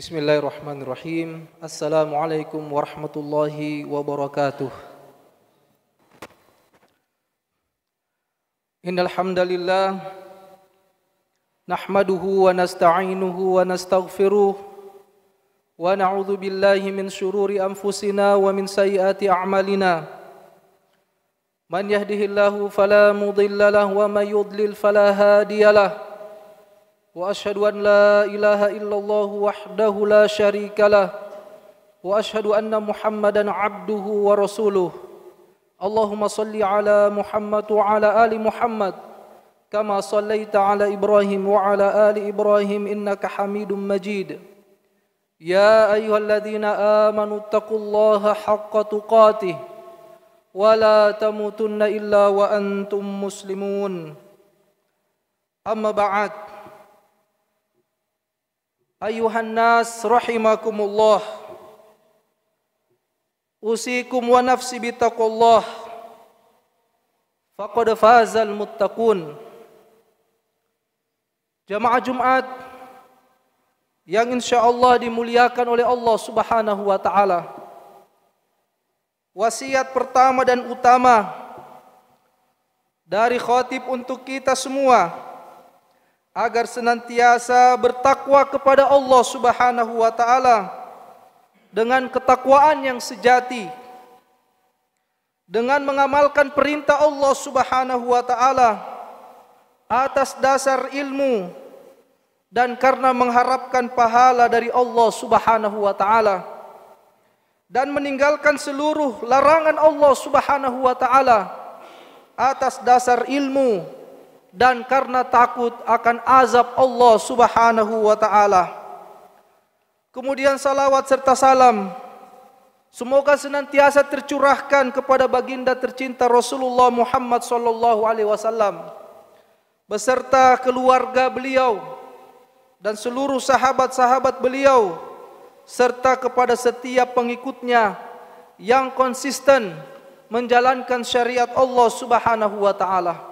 Bismillahirrahmanirrahim. Assalamualaikum warahmatullahi wabarakatuh. Innal hamdalillah nahmaduhu wa nasta'inuhu wa nastaghfiruh wa na'udzu billahi min shururi anfusina wa min sayyiati a'malina. Man yahdihillahu fala mudilla lahu wa may yudlil fala hadiyalah. Wa ashhadu an la ilaha illallah wahdahu la syarika lah wa ashhadu anna Muhammadan abduhu wa rasuluh. Allahumma salli ala Muhammad wa ala ali Muhammad kama sallaita ala Ibrahim wa ala ali Ibrahim innaka Hamidum Majid. Ya ayyuhalladzina amanu taqullaha haqqa tuqatih wa la tamutunna illa wa antum muslimun. Amma ba'd. Ayuhan nas rahimakumullah, usikum wa nafsi bitaqullah, faqad fazal muttaqun. Jamaah Jumat yang insyaallah dimuliakan oleh Allah Subhanahu wa taala. Wasiat pertama dan utama dari khatib untuk kita semua agar senantiasa bertakwa kepada Allah Subhanahu wa taala dengan ketakwaan yang sejati, dengan mengamalkan perintah Allah Subhanahu wa taala atas dasar ilmu dan karena mengharapkan pahala dari Allah Subhanahu wa taala, dan meninggalkan seluruh larangan Allah Subhanahu wa taala atas dasar ilmu dan karena takut akan azab Allah Subhanahu wa taala. Kemudian salawat serta salam semoga senantiasa tercurahkan kepada baginda tercinta Rasulullah Muhammad sallallahu alaihi wasallam beserta keluarga beliau dan seluruh sahabat-sahabat beliau serta kepada setiap pengikutnya yang konsisten menjalankan syariat Allah Subhanahu wa taala.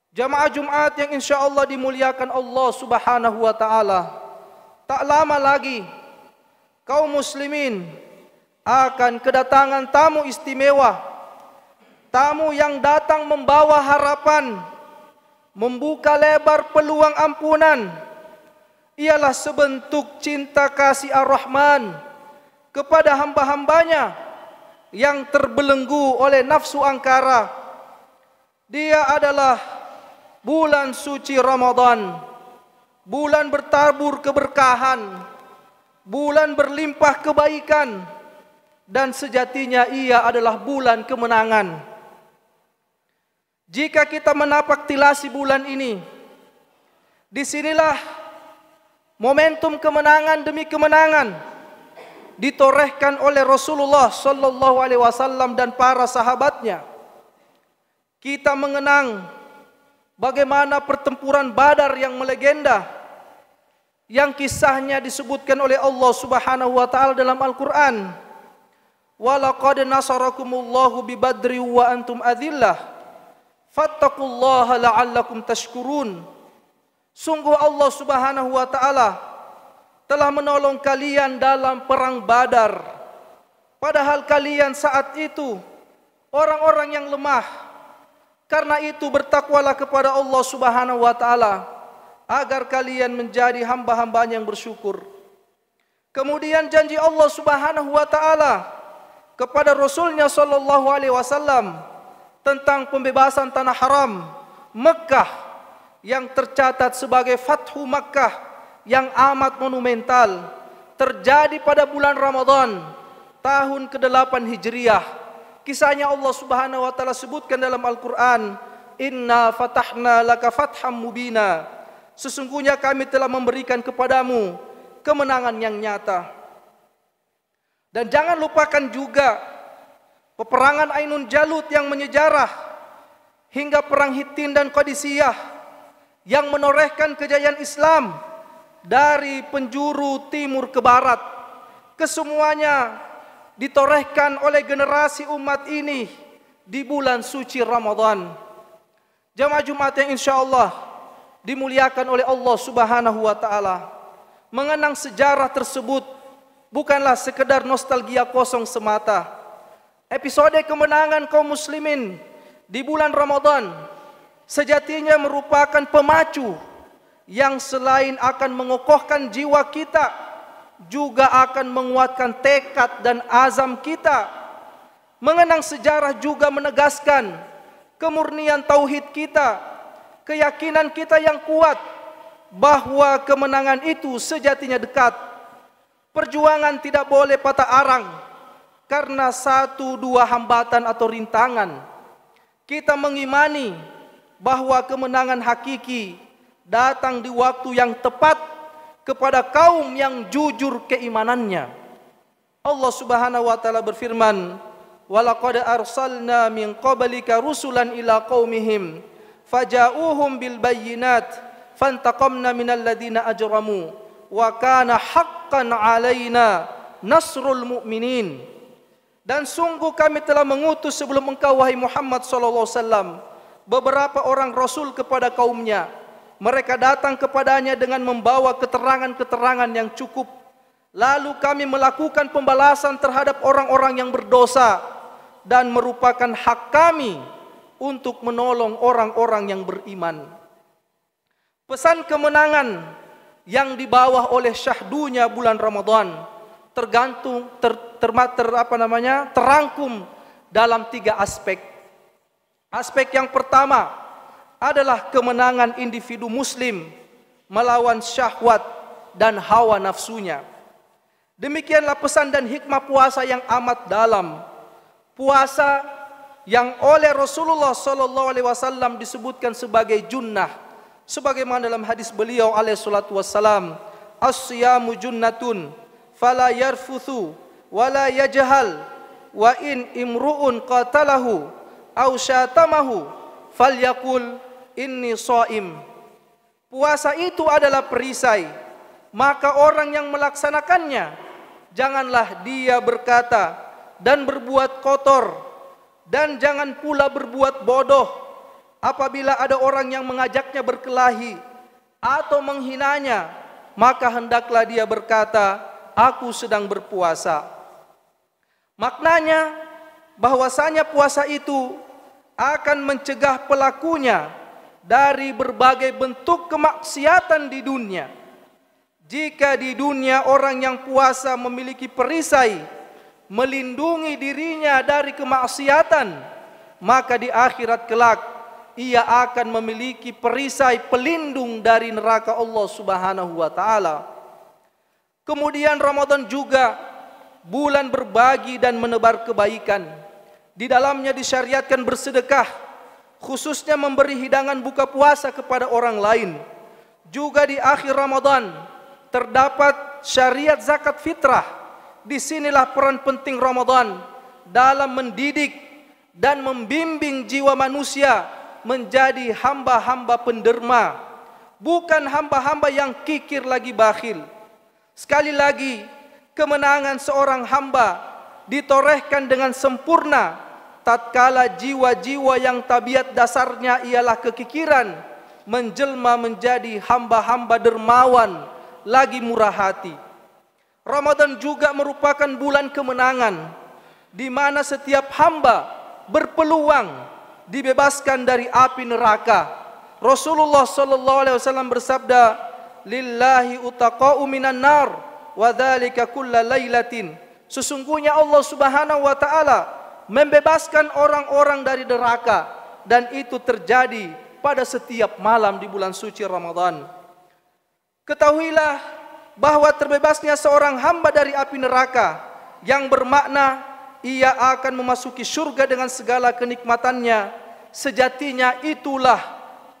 Jamaah Jumat yang insyaallah dimuliakan Allah Subhanahu wa taala, tak lama lagi kaum muslimin akan kedatangan tamu istimewa, tamu yang datang membawa harapan, membuka lebar peluang ampunan. Ialah sebentuk cinta kasih Ar-Rahman kepada hamba-hambanya yang terbelenggu oleh nafsu angkara. Dia adalah bulan suci Ramadan, bulan bertabur keberkahan, bulan berlimpah kebaikan, dan sejatinya ia adalah bulan kemenangan. Jika kita menapaktilasi bulan ini, disinilah momentum kemenangan demi kemenangan ditorehkan oleh Rasulullah sallallahu alaihi wasallam dan para sahabatnya. Kita mengenang bagaimana pertempuran Badar yang melegenda, yang kisahnya disebutkan oleh Allah Subhanahu wa taala dalam Al-Qur'an. Wa laqad nasarakumullahu bi Badri wa antum adillah fattaqullaha la'allakum tashkurun. Sungguh Allah Subhanahu wa taala telah menolong kalian dalam perang Badar, padahal kalian saat itu orang-orang yang lemah. Karena itu bertakwalah kepada Allah Subhanahu wa taala agar kalian menjadi hamba-hambanya yang bersyukur. Kemudian janji Allah Subhanahu wa taala kepada Rasulnya sallallahu alaihi wasallam tentang pembebasan tanah haram Mekah yang tercatat sebagai Fathu Makkah yang amat monumental terjadi pada bulan Ramadan tahun ke-8 Hijriah. Kisahnya Allah Subhanahu wa taala sebutkan dalam Al-Qur'an, "Inna fatahna laka fatham mubina." Sesungguhnya kami telah memberikan kepadamu kemenangan yang nyata. Dan jangan lupakan juga peperangan Ainun Jalut yang menyejarah hingga perang Hittin dan Qadisiyah yang menorehkan kejayaan Islam dari penjuru timur ke barat. Kesemuanya ditorehkan oleh generasi umat ini di bulan suci Ramadan. Jamaah Jumat yang insyaallah dimuliakan oleh Allah Subhanahu wa taala. Mengenang sejarah tersebut bukanlah sekedar nostalgia kosong semata. Episode kemenangan kaum muslimin di bulan Ramadan sejatinya merupakan pemacu yang selain akan mengokohkan jiwa kita, juga akan menguatkan tekad dan azam kita. Mengenang sejarah juga menegaskan kemurnian tauhid kita, keyakinan kita yang kuat bahwa kemenangan itu sejatinya dekat. Perjuangan tidak boleh patah arang karena satu dua hambatan atau rintangan. Kita mengimani bahwa kemenangan hakiki datang di waktu yang tepat kepada kaum yang jujur keimanannya. Allah Subhanahu wa taala berfirman, "Walaqad arsalna min qablika rusulan ila qaumihim faja'uuhum bil bayyinat fantaqamna minal ladzina ajramu wa kana haqqan 'alaina nasrul mu'minin." Dan sungguh kami telah mengutus sebelum engkau wahai Muhammad sallallahu alaihi wasallam beberapa orang rasul kepada kaumnya. Mereka datang kepadanya dengan membawa keterangan-keterangan yang cukup. Lalu kami melakukan pembalasan terhadap orang-orang yang berdosa dan merupakan hak kami untuk menolong orang-orang yang beriman. Pesan kemenangan yang dibawa oleh syahdunya bulan Ramadan terangkum dalam 3 aspek. Aspek yang pertama adalah kemenangan individu muslim melawan syahwat dan hawa nafsunya. Demikianlah pesan dan hikmah puasa yang amat dalam. Puasa yang oleh Rasulullah sallallahu alaihi wasallam disebutkan sebagai junnah, sebagaimana dalam hadis beliau alaihi salatu wassalam, "As-siyamu junnatun fala yarfuthu wala yajhal wa in imru'un qatalahu aw syatamahu falyaqul inni shaim." Puasa itu adalah perisai, maka orang yang melaksanakannya janganlah dia berkata dan berbuat kotor, dan jangan pula berbuat bodoh. Apabila ada orang yang mengajaknya berkelahi atau menghinanya, maka hendaklah dia berkata, "Aku sedang berpuasa." Maknanya bahwasanya puasa itu akan mencegah pelakunya dari berbagai bentuk kemaksiatan di dunia. Jika di dunia orang yang puasa memiliki perisai melindungi dirinya dari kemaksiatan, maka di akhirat kelak ia akan memiliki perisai pelindung dari neraka Allah Subhanahu wa taala. Kemudian Ramadan juga bulan berbagi dan menebar kebaikan. Di dalamnya disyariatkan bersedekah, khususnya memberi hidangan buka puasa kepada orang lain. Juga di akhir Ramadan terdapat syariat zakat fitrah. Disinilah peran penting Ramadan dalam mendidik dan membimbing jiwa manusia menjadi hamba-hamba penderma, bukan hamba-hamba yang kikir lagi bakhil. Sekali lagi, kemenangan seorang hamba ditorehkan dengan sempurna tatkala jiwa-jiwa yang tabiat dasarnya ialah kekikiran menjelma menjadi hamba-hamba dermawan lagi murah hati. Ramadan juga merupakan bulan kemenangan di mana setiap hamba berpeluang dibebaskan dari api neraka. Rasulullah sallallahu alaihi wasallam bersabda, "Lillahi utaqa'u minan nar wa dzalika kulla lailatin." Sesungguhnya Allah Subhanahu wa taala membebaskan orang-orang dari neraka, dan itu terjadi pada setiap malam di bulan suci Ramadan. Ketahuilah bahwa terbebasnya seorang hamba dari api neraka yang bermakna ia akan memasuki surga dengan segala kenikmatannya, sejatinya itulah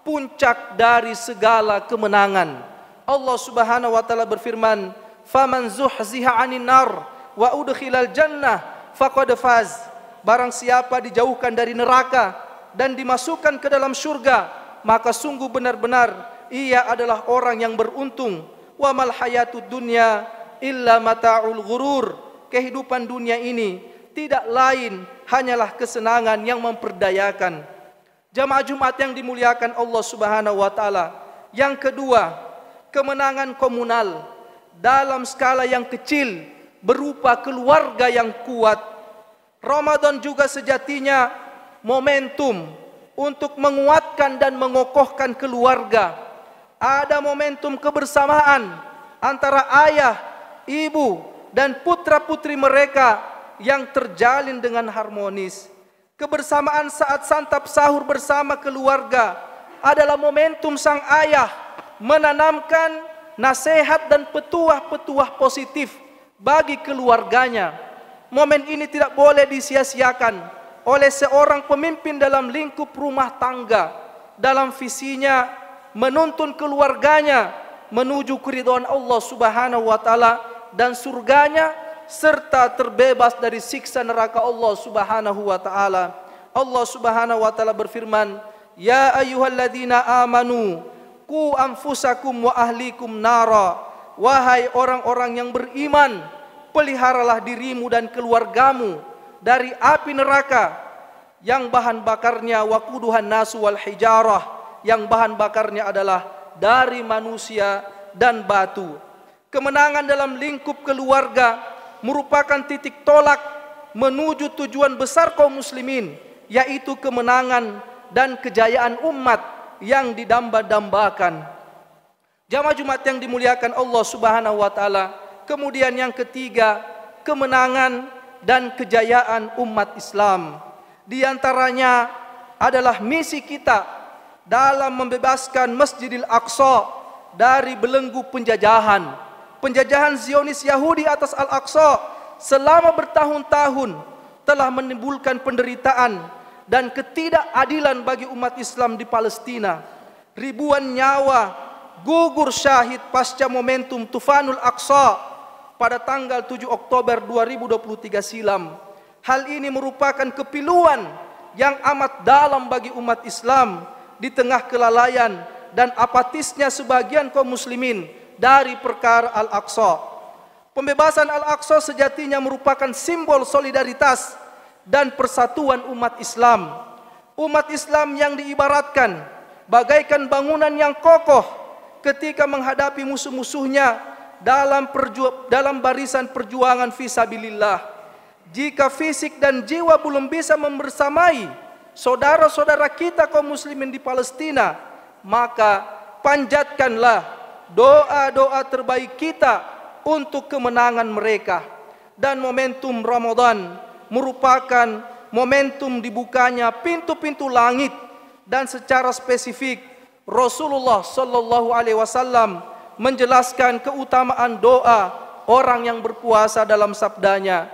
puncak dari segala kemenangan. Allah Subhanahu wa taala berfirman, "Faman zuhziha 'anil nar wa udkhilal jannah faqad faz." Barang siapa dijauhkan dari neraka dan dimasukkan ke dalam surga, maka sungguh benar-benar ia adalah orang yang beruntung. Wa mal hayatud dunya illa mata'ul ghurur. Kehidupan dunia ini tidak lain hanyalah kesenangan yang memperdayakan. Jamaah Jumat yang dimuliakan Allah Subhanahu wa taala. Yang kedua, kemenangan komunal dalam skala yang kecil berupa keluarga yang kuat. Ramadan juga sejatinya momentum untuk menguatkan dan mengokohkan keluarga. Ada momentum kebersamaan antara ayah, ibu, dan putra-putri mereka yang terjalin dengan harmonis. Kebersamaan saat santap sahur bersama keluarga adalah momentum sang ayah menanamkan nasihat dan petuah-petuah positif bagi keluarganya. Momen ini tidak boleh disia-siakan oleh seorang pemimpin dalam lingkup rumah tangga, dalam visinya menuntun keluarganya menuju keridhaan Allah Subhanahu wa taala dan surganya, serta terbebas dari siksa neraka Allah Subhanahu wa taala. Allah Subhanahu wa taala berfirman, "Ya ayyuhalladzina amanu qu anfusakum wa ahlikum nara." Wahai orang-orang yang beriman, peliharalah dirimu dan keluargamu dari api neraka yang bahan bakarnya waquduhan nasu wal hijarah, yang bahan bakarnya adalah dari manusia dan batu. Kemenangan dalam lingkup keluarga merupakan titik tolak menuju tujuan besar kaum muslimin, yaitu kemenangan dan kejayaan umat yang didamba-dambakan. Jamaah Jumat yang dimuliakan Allah Subhanahu wa taala, kemudian yang ketiga, kemenangan dan kejayaan umat Islam. Di antaranya adalah misi kita dalam membebaskan Masjidil Aqsa dari belenggu penjajahan. Penjajahan Zionis Yahudi atas Al-Aqsa selama bertahun-tahun telah menimbulkan penderitaan dan ketidakadilan bagi umat Islam di Palestina. Ribuan nyawa gugur syahid pasca momentum Tufanul Aqsa pada tanggal 7 Oktober 2023 silam. Hal ini merupakan kepiluan yang amat dalam bagi umat Islam di tengah kelalaian dan apatisnya sebagian kaum muslimin dari perkara Al-Aqsa. Pembebasan Al-Aqsa sejatinya merupakan simbol solidaritas dan persatuan umat Islam. Umat Islam yang diibaratkan bagaikan bangunan yang kokoh ketika menghadapi musuh-musuhnya dalam barisan perjuangan fisabilillah. Jika fisik dan jiwa belum bisa membersamai saudara-saudara kita kaum muslimin di Palestina, maka panjatkanlah doa-doa terbaik kita untuk kemenangan mereka. Dan momentum Ramadan merupakan momentum dibukanya pintu-pintu langit, dan secara spesifik Rasulullah sallallahu alaihi wasallam menjelaskan keutamaan doa orang yang berpuasa dalam sabdanya,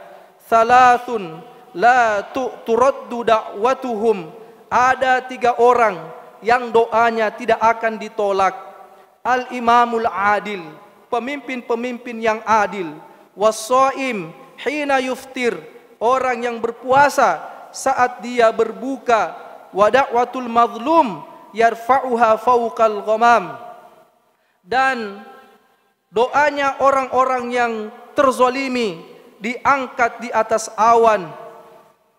"Thalathun la turaddu da'watuhum." Ada 3 orang yang doanya tidak akan ditolak. Al-imamul adil, pemimpin-pemimpin yang adil. Was-shaim hina yuftir, orang yang berpuasa saat dia berbuka. Wa da'watul mazlum yarfa'uha fawqal ghamam, dan doanya orang-orang yang terzolimi diangkat di atas awan.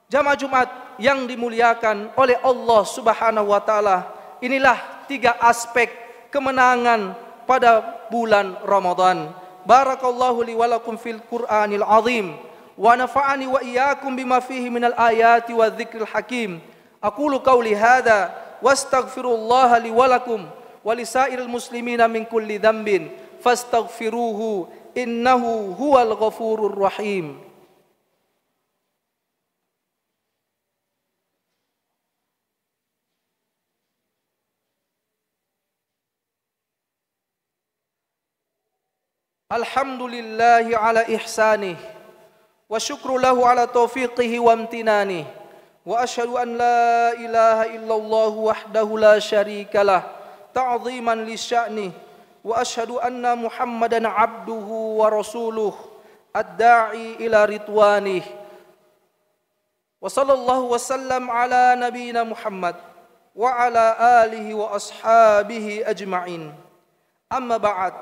Jamaah Jumat yang dimuliakan oleh Allah Subhanahu wa taala, inilah 3 aspek kemenangan pada bulan Ramadan. Barakallahu li wa lakum fil Qur'anil azim wa nafa'ani wa iyyakum bima fihi minal ayati wadh-dhikril hakim. Aqulu qawli hadza wastaghfirullah li wa lakum wa lisairil muslimina min kulli dhanbin fastaghfiruhu innahu huwal ghafurur rahim. Alhamdulillahi ala ihsanih wa syukru lahu ala taufiqihi wa amtinanih. Wa asyhadu an la ilaha illallah wahdahu la syarikalah ta'ziman li sya'nih. Wa asyhadu anna Muhammadan abduhu wa rasuluh ad-da'i ila ridwanih. Wa sallallahu wasallam ala nabiyyina Muhammad wa ala alihi wa ashabihi ajma'in. Amma ba'd,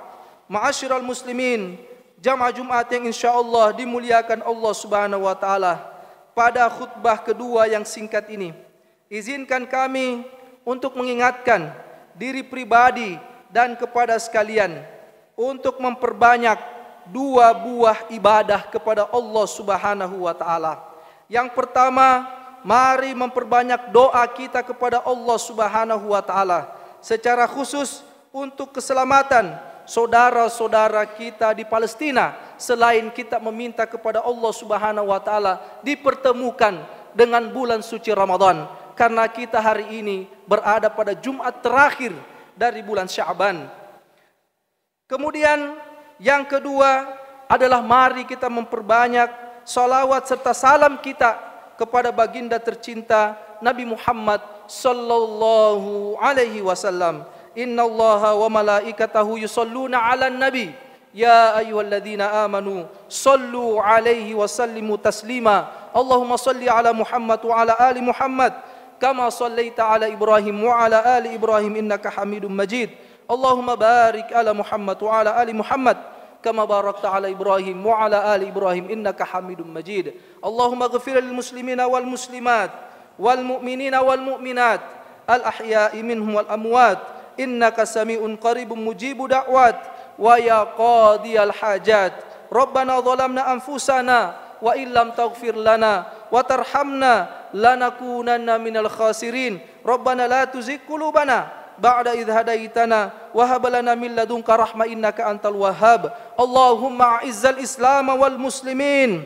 ma'asyiral muslimin, jamaah Jumat yang insyaallah dimuliakan Allah Subhanahu wa taala. Pada khutbah kedua yang singkat ini, izinkan kami untuk mengingatkan diri pribadi dan kepada sekalian untuk memperbanyak dua buah ibadah kepada Allah Subhanahu wa taala. Yang pertama, mari memperbanyak doa kita kepada Allah Subhanahu wa taala secara khusus untuk keselamatan saudara-saudara kita di Palestina. Selain kita meminta kepada Allah Subhanahu wa taala dipertemukan dengan bulan suci Ramadan, karena kita hari ini berada pada Jumat terakhir dari bulan Sya'ban. Kemudian yang kedua adalah mari kita memperbanyak salawat serta salam kita kepada baginda tercinta Nabi Muhammad sallallahu alaihi wasallam. Innallaha wa malaikatahu yusalluna 'alan nabi ya ayyuhalladzina amanu sallu 'alaihi wa sallimu taslima. Allahumma salli 'ala Muhammad wa 'ala ali Muhammad kama sallaita 'ala Ibrahim wa 'ala ali Ibrahim innaka Hamidum Majid. Allahumma barik 'ala Muhammad wa 'ala ali Muhammad kama barakta 'ala Ibrahim wa 'ala ali Ibrahim innaka Hamidum Majid. Allahumma ighfir lil muslimina wal muslimat wal mu'minina wal mu'minat al ahya'i minhum wal amwat innaka sami'un qaribun mujibu da'wat wa ya qadiyal hajat. Rabbana zalamna anfusana wa illam taghfir lana wa tarhamna lanakunanna minal khasirin. Rabbana la tuzigh qulubana ba'da idh hadaitana wa hab lana min ladunka rahmah innaka antal wahhab. Allahumma a'izzal islam wal muslimin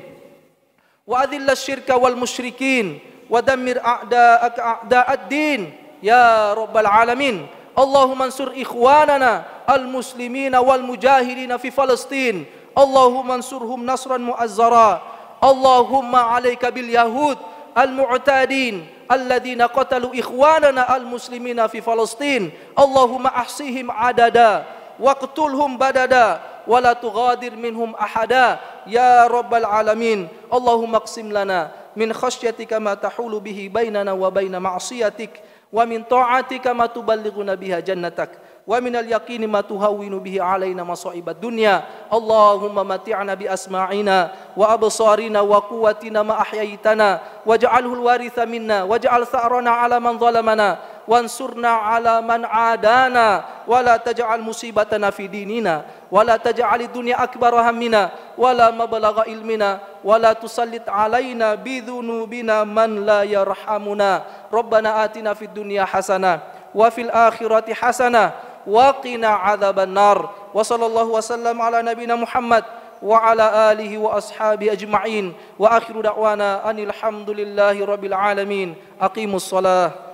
wa adhillash syirka wal musyrikin wa dammir a'da'aka a'da'ad din ya rabbal alamin. Allahumma ansur ikhwanana al muslimina wal mujahidina fi Palestin. Allahumma ansurhum nasran mu'azzara. Allahumma alayka bil yahud al mu'tadin alladzina qatalu ikhwanana al-muslimina fi Palestin. Allahumma ahsihim adada waqtulhum badada wa la tughadir minhum ahada ya rabbal alamin. Allahumma qsim lana min khasyatika ma tahulu bihi bainana wa baina ma'siyatik wa min ta'atika ma tuballighuna biha jannatak wa minal yaqini ma tuhawwinu bihi alaina masa'ibad dunya. Allahumma mati'na bi asma'ina wa absarina wa quwwatina ma ahyaitana waj'alhu al-waritha minna waj'al tha'rana 'ala man zalamana wansurna 'ala man 'adana wa la taj'al musibatana fi dinina wa la taj'al ad-dunya akbara hammina wa la mablagha ilmina wa la tusallit 'alaina bi dhunubina man la yarhamuna. Rabbana atina fid dunya hasanah wa fil akhirati hasanah wa qina adzaban nar. Wa sallallahu wasallam ala nabiyina Muhammad wa ala alihi wa ashabi ajma'in wa akhiru da'wana anil hamdulillahi rabbil alamin. Aqimus shalah.